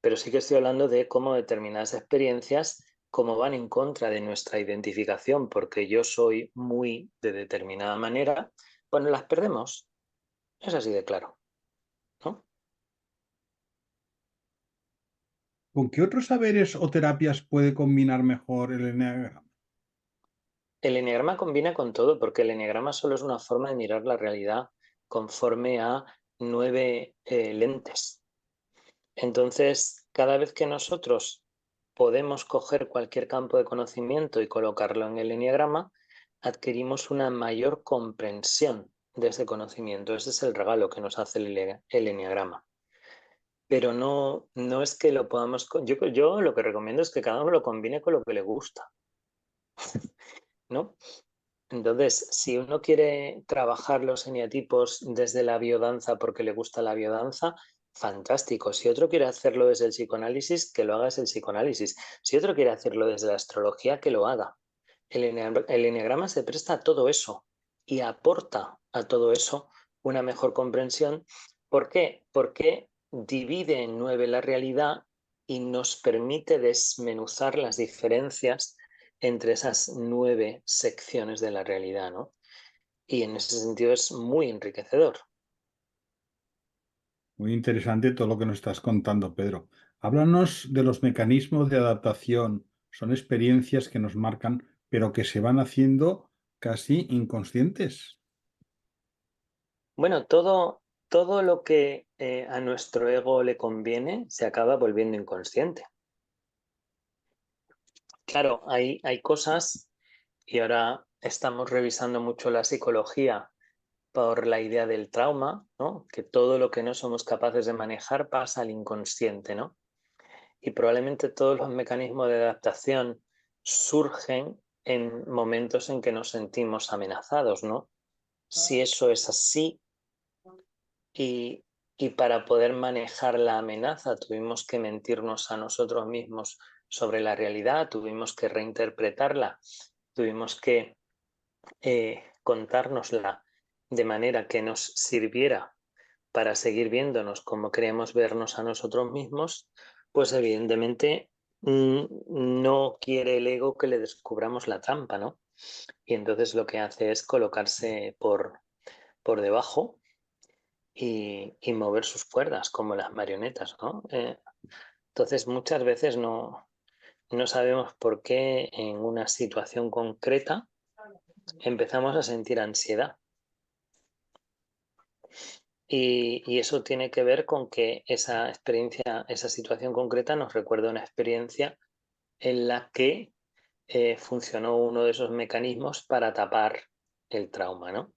Pero sí que estoy hablando de cómo determinadas experiencias, cómo van en contra de nuestra identificación, porque yo soy muy de determinada manera, bueno, las perdemos. Es así de claro, ¿no? ¿Con qué otros saberes o terapias puede combinar mejor el eneagrama? El eneagrama combina con todo, porque el eneagrama solo es una forma de mirar la realidad conforme a 9 lentes. Entonces, cada vez que nosotros podemos coger cualquier campo de conocimiento y colocarlo en el eneagrama, adquirimos una mayor comprensión de ese conocimiento. Ese es el regalo que nos hace el eneagrama. Pero no es que lo podamos... Yo lo que recomiendo es que cada uno lo combine con lo que le gusta, ¿no? Entonces, si uno quiere trabajar los eneatipos desde la biodanza porque le gusta la biodanza, fantástico. Si otro quiere hacerlo desde el psicoanálisis, que lo haga desde el psicoanálisis. Si otro quiere hacerlo desde la astrología, que lo haga. El eneagrama se presta a todo eso y aporta a todo eso una mejor comprensión. ¿Por qué? Porque divide en 9 la realidad y nos permite desmenuzar las diferencias entre esas 9 secciones de la realidad, ¿no? Y en ese sentido es muy enriquecedor. Muy interesante todo lo que nos estás contando, Pedro. Háblanos de los mecanismos de adaptación. Son experiencias que nos marcan, pero que se van haciendo casi inconscientes. Bueno, todo lo que a nuestro ego le conviene se acaba volviendo inconsciente. Claro, hay cosas, y ahora estamos revisando mucho la psicología por la idea del trauma, ¿no? Que todo lo que no somos capaces de manejar pasa al inconsciente, ¿no? Y probablemente todos los mecanismos de adaptación surgen en momentos en que nos sentimos amenazados, ¿no? Si eso es así y, y para poder manejar la amenaza tuvimos que mentirnos a nosotros mismos sobre la realidad, tuvimos que reinterpretarla, tuvimos que contárnosla de manera que nos sirviera para seguir viéndonos como queremos vernos a nosotros mismos, pues evidentemente no quiere el ego que le descubramos la trampa, ¿no? Y entonces lo que hace es colocarse por debajo y mover sus cuerdas como las marionetas, ¿no? Entonces muchas veces no sabemos por qué en una situación concreta empezamos a sentir ansiedad. Y eso tiene que ver con que esa experiencia, esa situación concreta nos recuerda una experiencia en la que funcionó uno de esos mecanismos para tapar el trauma, ¿no?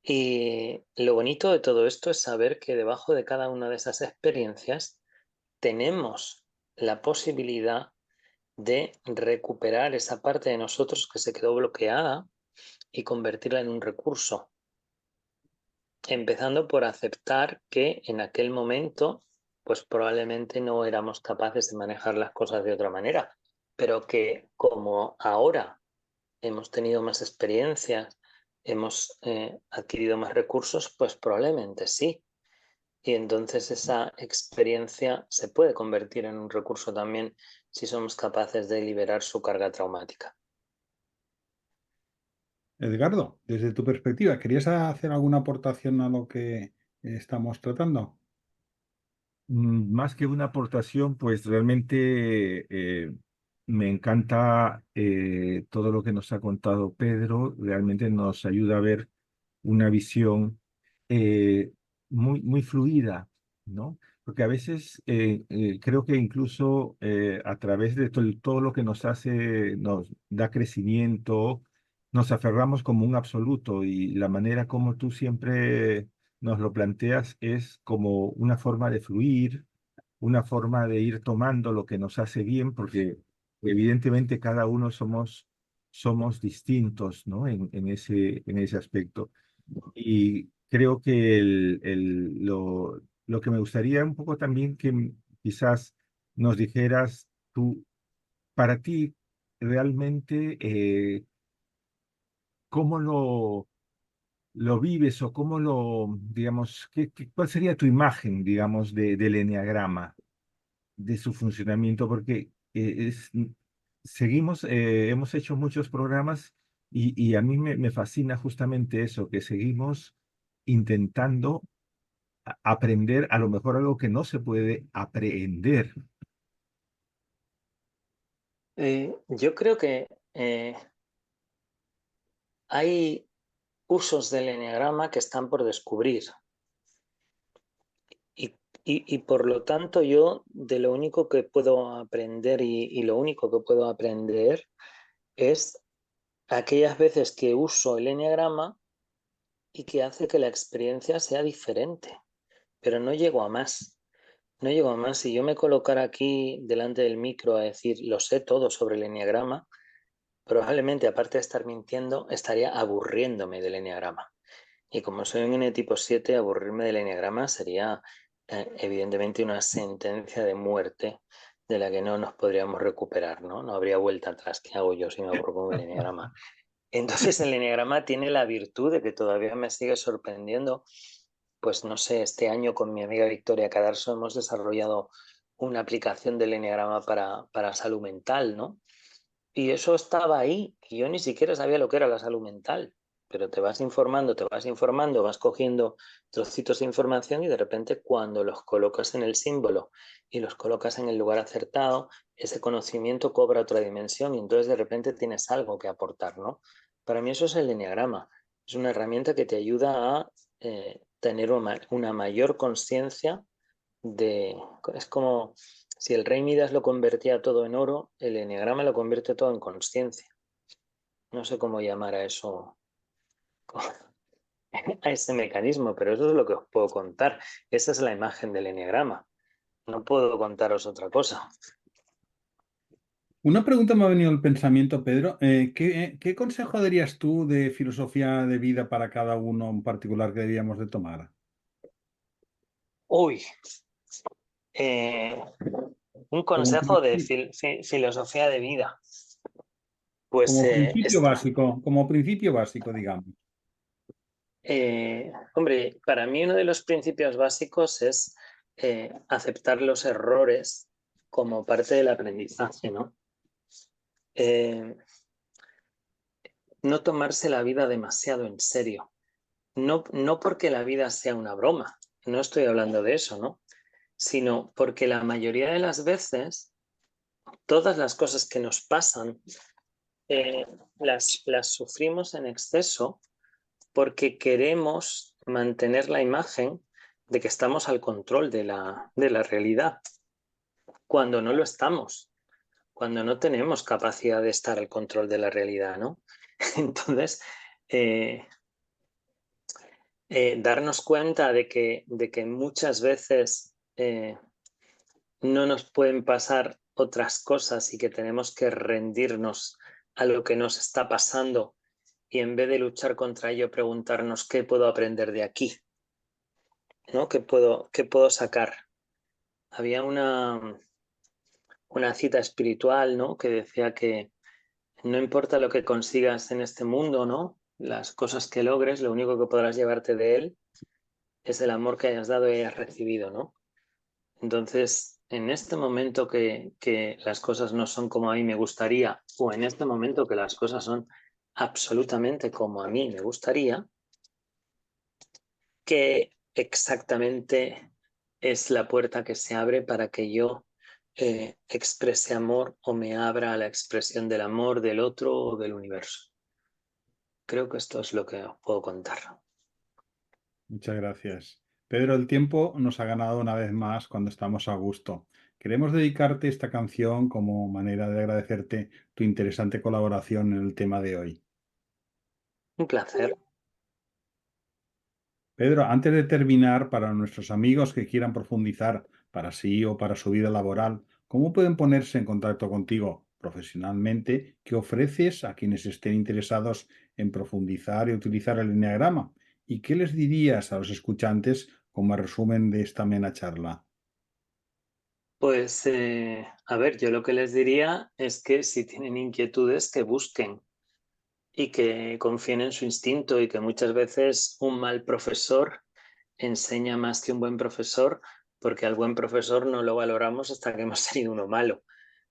Y lo bonito de todo esto es saber que debajo de cada una de esas experiencias tenemos la posibilidad de recuperar esa parte de nosotros que se quedó bloqueada y convertirla en un recurso. Empezando por aceptar que en aquel momento, pues probablemente no éramos capaces de manejar las cosas de otra manera, pero que como ahora hemos tenido más experiencias, hemos adquirido más recursos, pues probablemente sí. Y entonces esa experiencia se puede convertir en un recurso también si somos capaces de liberar su carga traumática. Edgardo, desde tu perspectiva, ¿querías hacer alguna aportación a lo que estamos tratando? Más que una aportación, pues realmente me encanta todo lo que nos ha contado Pedro. Realmente nos ayuda a ver una visión eh, muy fluida, ¿no? Porque a veces creo que incluso a través de todo lo que nos hace, nos da crecimiento, nos aferramos como un absoluto y la manera como tú siempre nos lo planteas es como una forma de fluir, una forma de ir tomando lo que nos hace bien, porque evidentemente cada uno somos distintos, ¿no? En ese aspecto. Y creo que lo que me gustaría un poco también que quizás nos dijeras tú, para ti, realmente, ¿cómo lo vives o cómo digamos, cuál sería tu imagen, digamos, del eneagrama, de su funcionamiento? Porque hemos hecho muchos programas y a mí me fascina justamente eso, que seguimos intentando aprender a lo mejor algo que no se puede aprender. Yo creo que hay usos del eneagrama que están por descubrir. Y por lo tanto yo de lo único que puedo aprender y lo único que puedo aprender es aquellas veces que uso el eneagrama y que hace que la experiencia sea diferente, pero no llego a más. No llego a más. Si yo me colocara aquí delante del micro a decir lo sé todo sobre el eneagrama, probablemente aparte de estar mintiendo, estaría aburriéndome del eneagrama. Y como soy un N tipo 7, aburrirme del eneagrama sería evidentemente una sentencia de muerte de la que no nos podríamos recuperar, ¿no? No habría vuelta atrás. ¿Qué hago yo si me aburro con el eneagrama? Entonces el eneagrama tiene la virtud de que todavía me sigue sorprendiendo. Pues no sé, este año con mi amiga Victoria Cadarso hemos desarrollado una aplicación del eneagrama para salud mental, ¿no? Y eso estaba ahí, y yo ni siquiera sabía lo que era la salud mental, pero te vas informando, vas cogiendo trocitos de información y de repente cuando los colocas en el símbolo y los colocas en el lugar acertado, ese conocimiento cobra otra dimensión y entonces de repente tienes algo que aportar, ¿no? Para mí eso es el eneagrama, es una herramienta que te ayuda a tener una mayor conciencia de... Es como si el rey Midas lo convertía todo en oro, el eneagrama lo convierte todo en consciencia. No sé cómo llamar a eso, a ese mecanismo, pero eso es lo que os puedo contar. Esa es la imagen del eneagrama. No puedo contaros otra cosa. Una pregunta me ha venido al pensamiento, Pedro. ¿Qué consejo darías tú de filosofía de vida para cada uno en particular que deberíamos de tomar? Uy, un Como consejo de principio, filosofía de vida. Pues como principio básico, digamos. hombre, para mí uno de los principios básicos es aceptar los errores como parte del aprendizaje, ¿no? No tomarse la vida demasiado en serio. No porque la vida sea una broma, no estoy hablando de eso, ¿no? Sino porque la mayoría de las veces, todas las cosas que nos pasan, las sufrimos en exceso porque queremos mantener la imagen de que estamos al control de la realidad, cuando no lo estamos, cuando no tenemos capacidad de estar al control de la realidad, ¿no? Entonces, darnos cuenta de que muchas veces no nos pueden pasar otras cosas y que tenemos que rendirnos a lo que nos está pasando y en vez de luchar contra ello preguntarnos qué puedo aprender de aquí, ¿no? ¿Qué puedo sacar? Había una cita espiritual, ¿no? Que decía que no importa lo que consigas en este mundo, ¿no? Las cosas que logres, lo único que podrás llevarte de él es el amor que hayas dado y hayas recibido, ¿no? Entonces, en este momento que las cosas no son como a mí me gustaría, o en este momento que las cosas son absolutamente como a mí me gustaría, ¿qué exactamente es la puerta que se abre para que yo exprese amor o me abra a la expresión del amor del otro o del universo? Creo que esto es lo que os puedo contar. Muchas gracias. Pedro, el tiempo nos ha ganado una vez más cuando estamos a gusto. Queremos dedicarte esta canción como manera de agradecerte tu interesante colaboración en el tema de hoy. Un placer. Pedro, antes de terminar, para nuestros amigos que quieran profundizar para sí o para su vida laboral, ¿cómo pueden ponerse en contacto contigo profesionalmente? ¿Qué ofreces a quienes estén interesados en profundizar y utilizar el enneagrama? ¿Y qué les dirías a los escuchantes como resumen de esta amena charla? Pues, a ver, yo lo que les diría es que si tienen inquietudes, que busquen y que confíen en su instinto, y que muchas veces un mal profesor enseña más que un buen profesor, porque al buen profesor no lo valoramos hasta que hemos tenido uno malo.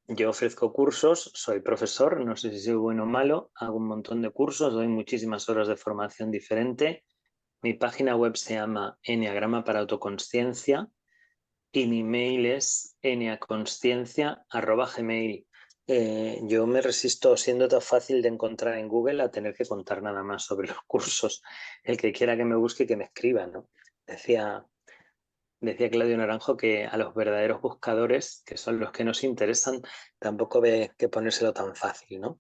Yo ofrezco cursos, soy profesor, no sé si soy bueno o malo, hago un montón de cursos, doy muchísimas horas de formación diferente. Mi página web se llama Enneagrama para Autoconsciencia y mi mail es enneaconsciencia@gmail. Yo me resisto, siendo tan fácil de encontrar en Google, a tener que contar nada más sobre los cursos. El que quiera que me busque, que me escriba, ¿no? Decía Claudio Naranjo que a los verdaderos buscadores, que son los que nos interesan, tampoco ve que ponérselo tan fácil, ¿no?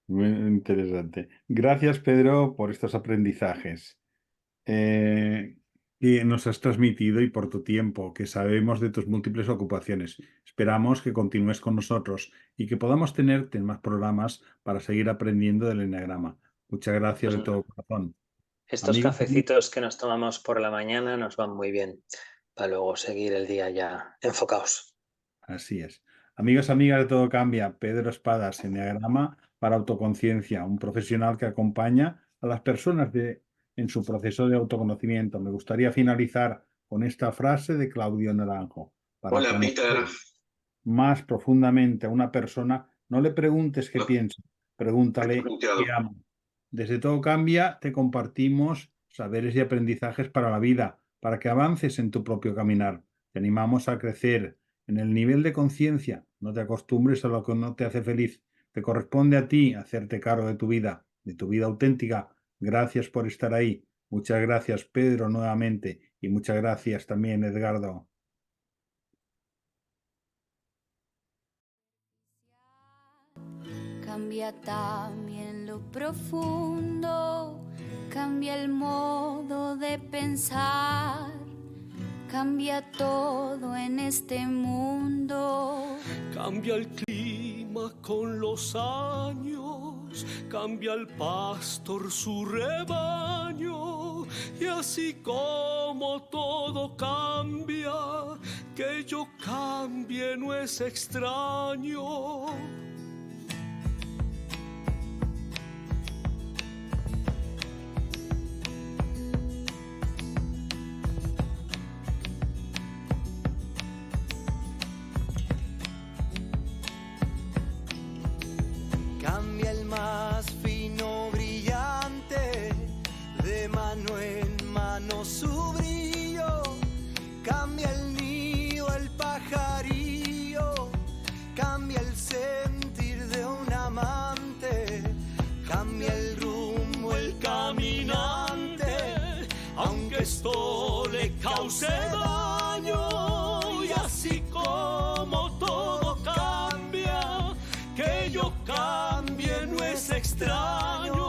Muy interesante. Gracias, Pedro, por estos aprendizajes que nos has transmitido y por tu tiempo, que sabemos de tus múltiples ocupaciones. Esperamos que continúes con nosotros y que podamos tenerte en más programas para seguir aprendiendo del enneagrama. Muchas gracias Pues de todo corazón. estos Amigos, cafecitos que nos tomamos por la mañana nos van muy bien para luego seguir el día ya enfocados. así es. Amigos, amigas de Todo Cambia, Pedro Espadas, enneagrama para autoconciencia, un profesional que acompaña a las personas en su proceso de autoconocimiento. Me gustaría finalizar con esta frase de Claudio Naranjo. Para Hola, conocer Peter. más profundamente a una persona, no le preguntes qué No, piensa, pregúntale estoy muteado. qué ama. Desde Todo Cambia te compartimos saberes y aprendizajes para la vida, para que avances en tu propio caminar. Te animamos a crecer en el nivel de conciencia. No te acostumbres a lo que no te hace feliz. Te corresponde a ti hacerte cargo de tu vida auténtica. Gracias por estar ahí. Muchas gracias, Pedro, nuevamente. Y muchas gracias también, Edgardo. Cambia también lo profundo, cambia el modo de pensar, cambia todo en este mundo. Cambia el clima con los años, cambia el pastor su rebaño, y así como todo cambia, que yo cambie no es extraño. Cambia el más fino brillante, de mano en mano su brillo. Cambia el nido, el pajarillo. Cambia el sentir de un amante. Cambia el rumbo, el caminante. Aunque esto le cause daño, y así como todo cambia, que yo cambie no es extraño.